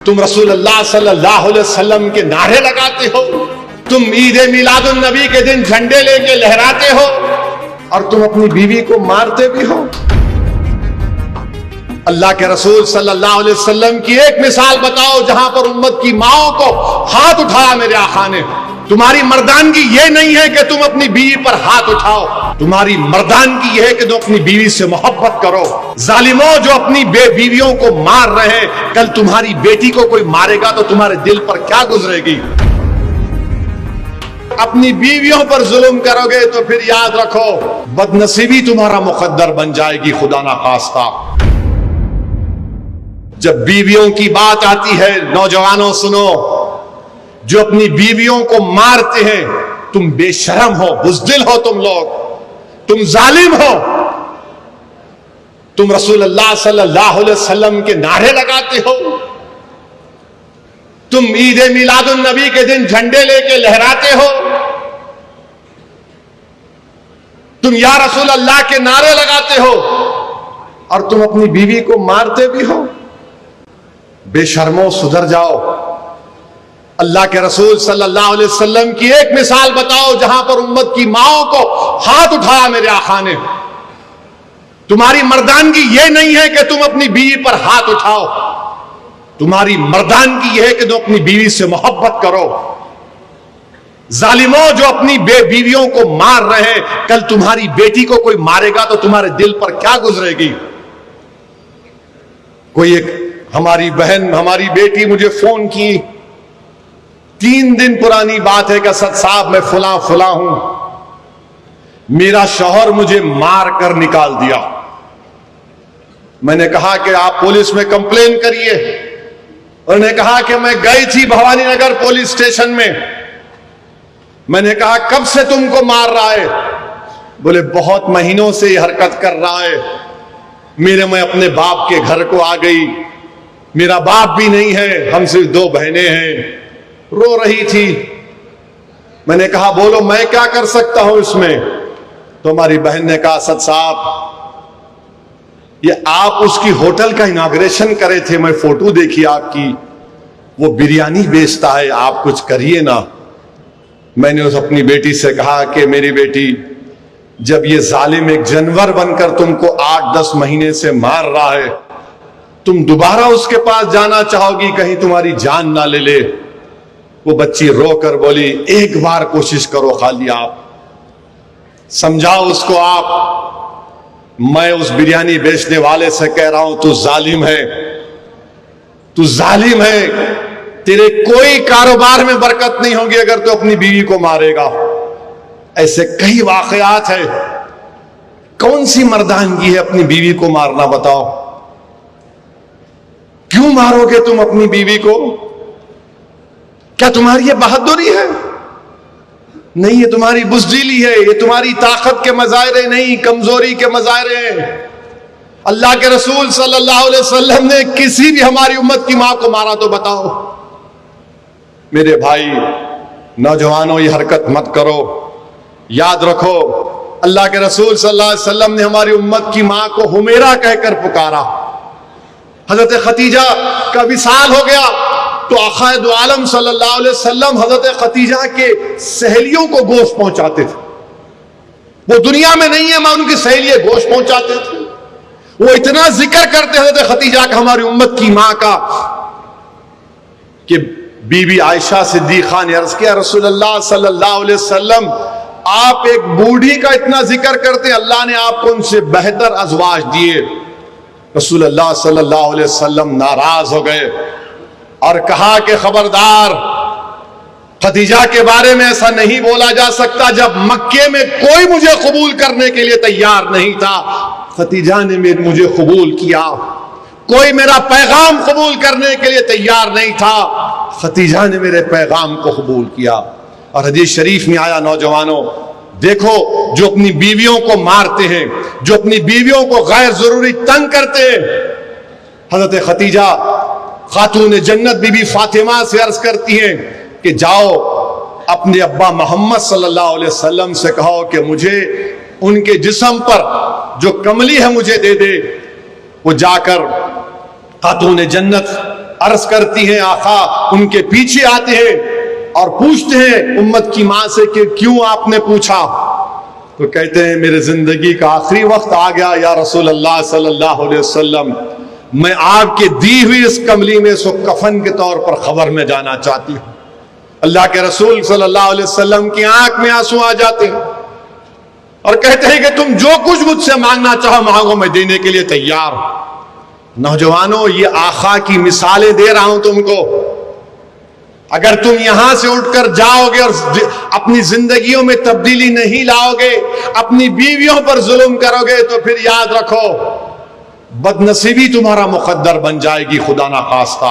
تم رسول اللہ صلی اللہ علیہ وسلم کے نعرے لگاتے ہو، تم عید میلاد النبی کے دن جھنڈے لے کے لہراتے ہو، اور تم اپنی بیوی کو مارتے بھی ہو۔ اللہ کے رسول صلی اللہ علیہ وسلم کی ایک مثال بتاؤ جہاں پر امت کی ماؤں کو ہاتھ اٹھایا میرے آقا نے۔ تمہاری مردانگی یہ نہیں ہے کہ تم اپنی بیوی پر ہاتھ اٹھاؤ، تمہاری مردانگی یہ ہے کہ تم اپنی بیوی سے محبت کرو۔ ظالموں جو اپنی بے بیویوں کو مار رہے ہیں، کل تمہاری بیٹی کو کوئی مارے گا تو تمہارے دل پر کیا گزرے گی؟ اپنی بیویوں پر ظلم کرو گے تو پھر یاد رکھو بد نصیبی تمہارا مقدر بن جائے گی، خدا نہ خواستہ۔ جب بیویوں کی بات آتی ہے، نوجوانوں سنو، جو اپنی بیویوں کو مارتے ہیں، تم بے شرم ہو، بزدل ہو، تم لوگ، تم ظالم ہو، تم رسول اللہ صلی اللہ علیہ وسلم کے نعرے لگاتے ہو، تم عید میلاد النبی کے دن جھنڈے لے کے لہراتے ہو، تم یا رسول اللہ کے نعرے لگاتے ہو، اور تم اپنی بیوی کو مارتے بھی ہو۔ بے شرمو، سدھر جاؤ۔ اللہ کے رسول صلی اللہ علیہ وسلم کی ایک مثال بتاؤ جہاں پر امت کی ماؤں کو ہاتھ اٹھایا میرے آقا نے۔ تمہاری مردانگی یہ نہیں ہے کہ تم اپنی بیوی پر ہاتھ اٹھاؤ، تمہاری مردانگی یہ ہے کہ تم اپنی بیوی سے محبت کرو۔ ظالموں جو اپنی بے بیویوں کو مار رہے ہیں، کل تمہاری بیٹی کو کوئی مارے گا تو تمہارے دل پر کیا گزرے گی؟ کوئی ایک ہماری بہن، ہماری بیٹی مجھے فون کی، 3 دن پرانی بات ہے کہ اسد صاحب میں فلاں فلاں ہوں، میرا شوہر مجھے مار کر نکال دیا۔ میں نے کہا کہ آپ پولیس میں کمپلین کریے۔ انہوں نے کہا کہ میں گئی تھی بھوانی نگر پولیس اسٹیشن میں۔ میں نے کہا کب سے تم کو مار رہا ہے؟ بولے بہت مہینوں سے یہ حرکت کر رہا ہے۔ میں اپنے باپ کے گھر کو آ گئی، میرا باپ بھی نہیں ہے، ہم صرف 2 بہنیں ہیں۔ رو رہی تھی۔ میں نے کہا بولو میں کیا کر سکتا ہوں اس میں؟ تو ہماری بہن نے کہا اسد صاحب یہ آپ اس کی ہوٹل کا اناگریشن کرے تھے، میں فوٹو دیکھی آپ کی، وہ بریانی بیچتا ہے، آپ کچھ کریے نا۔ میں نے اپنی بیٹی سے کہا کہ میری بیٹی، جب یہ ظالم ایک جانور بن کر تم کو 8-10 مہینے سے مار رہا ہے، تم دوبارہ اس کے پاس جانا چاہو گی کہیں تمہاری جان نہ لے لے؟ وہ بچی رو کر بولی ایک بار کوشش کرو خالی، آپ سمجھاؤ اس کو۔ آپ میں اس بریانی بیچنے والے سے کہہ رہا ہوں تو ظالم ہے، تو ظالم ہے، تیرے کوئی کاروبار میں برکت نہیں ہوگی اگر تو اپنی بیوی کو مارے گا۔ ایسے کئی واقعات ہیں۔ کون سی مردانگی ہے اپنی بیوی کو مارنا؟ بتاؤ کیوں مارو گے تم اپنی بیوی کو؟ کیا تمہاری یہ بہادری ہے؟ نہیں، یہ تمہاری بزدلی ہے، یہ تمہاری طاقت کے مظاہرے نہیں، کمزوری کے مظاہرے ہیں۔ اللہ کے رسول صلی اللہ علیہ وسلم نے کسی بھی ہماری امت کی ماں کو مارا تو بتاؤ؟ میرے بھائی نوجوانوں، یہ حرکت مت کرو۔ یاد رکھو اللہ کے رسول صلی اللہ علیہ وسلم نے ہماری امت کی ماں کو حمیرہ کہہ کر پکارا۔ حضرت خدیجہ کا وصال ہو گیا تو آقا دو عالم صلی اللہ علیہ وسلم حضرت خدیجہ کے سہیلیوں کو گوشت پہنچاتے تھے۔ وہ دنیا میں نہیں ہے، میں ان کی سہیلیے گوشت پہنچاتے تھے۔ وہ اتنا ذکر کرتے حضرت خدیجہ کا، ہماری امت کی ماں کا، کہ بی بی عائشہ صدیقہ نے عرض کیا رسول اللہ صلی اللہ علیہ وسلم آپ ایک بوڑھی کا اتنا ذکر کرتے، اللہ نے آپ کو ان سے بہتر ازواج دیے۔ رسول اللہ صلی اللہ علیہ وسلم ناراض ہو گئے اور کہا کہ خبردار، خدیجہ کے بارے میں ایسا نہیں بولا جا سکتا۔ جب مکے میں کوئی مجھے قبول کرنے کے لیے تیار نہیں تھا، خدیجہ نے مجھے قبول کیا۔ کوئی میرا پیغام قبول کرنے کے لیے تیار نہیں تھا، خدیجہ نے میرے پیغام کو قبول کیا۔ اور حدیث شریف میں آیا، نوجوانوں دیکھو، جو اپنی بیویوں کو مارتے ہیں، جو اپنی بیویوں کو غیر ضروری تنگ کرتے ہیں، حضرت خدیجہ خاتون جنت بی بی فاطمہ سے عرض کرتی ہیں کہ جاؤ اپنے ابا محمد صلی اللہ علیہ وسلم سے کہو کہ مجھے ان کے جسم پر جو کملی ہے مجھے دے دے۔ وہ جا کر خاتون جنت عرض کرتی ہیں آقا ان کے پیچھے آتے ہیں اور پوچھتے ہیں امت کی ماں سے کہ کیوں آپ نے پوچھا؟ تو کہتے ہیں میرے زندگی کا آخری وقت آ گیا یا رسول اللہ صلی اللہ علیہ وسلم، میں آپ کے دی ہوئی اس کملی میں سو کفن کے طور پر خبر میں جانا چاہتی ہوں۔ اللہ کے رسول صلی اللہ علیہ وسلم کی آنکھ میں آنسو آ جاتے ہیں اور کہتے ہیں کہ تم جو کچھ مجھ سے مانگنا چاہو مانگو، میں دینے کے لیے تیار ہوں۔ نوجوانوں، یہ آقا کی مثالیں دے رہا ہوں تم کو۔ اگر تم یہاں سے اٹھ کر جاؤ گے اور اپنی زندگیوں میں تبدیلی نہیں لاؤ گے، اپنی بیویوں پر ظلم کرو گے، تو پھر یاد رکھو بد نصیبی تمہارا مقدر بن جائے گی، خدا نخواستہ۔